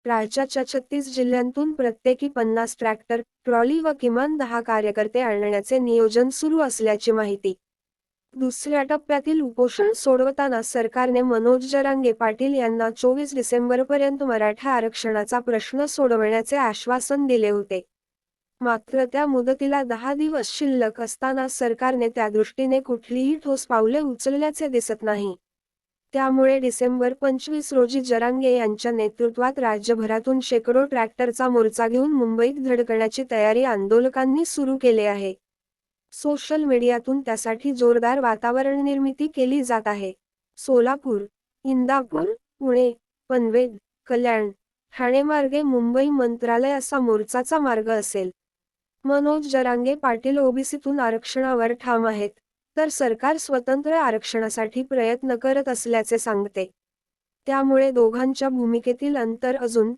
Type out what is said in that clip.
राज्याच्या 36 जिल्ह्यांतून प्रत्येकी 50 ट्रॅक्टर, ट्रॉली व किमान 10 कार्यकर्ते आणण्याचे नियोजन सुरू असल्याची माहिती. दुसऱ्या टप्प्यातील उपोषण सोडवताना सरकारने मनोज जरांगे पाटील यांना 24 डिसेंबरपर्यंत मराठा आरक्षणाचा प्रश्न सोडवण्याचे आश्वासन दिले होते. मात्र त्या मुदतीला 10 दिवस शिल्लक असताना सरकारने त्यादृष्टीने कुठलीही ठोस पावले उचलल्याचे दिसत नाही. त्यामुळे डिसेंबर 25 रोजी जरांगे यांच्या नेतृत्वात राज्यभरातून शेकडो ट्रॅक्टरचा मोर्चा घेऊन मुंबईत धडकण्याची तयारी आंदोलकांनी सुरू केली आहे. सोशल मीडियातून त्यासाठी जोरदार वातावरण निर्मिती केली जात आहे. सोलापूर, इंदापूर, पुणे, पनवेल, कल्याण, ठाणे मार्गे मुंबई मंत्रालय असा मोर्चाचा मार्ग असेल. मनोज जरांगे पाटील ओबीसीतून आरक्षणावर ठाम आहेत, तर सरकार स्वतंत्र आरक्षणासाठी प्रयत्न करत असल्याचे सांगते. त्यामुळे दोघांच्या भूमिकेतील अंतर अजून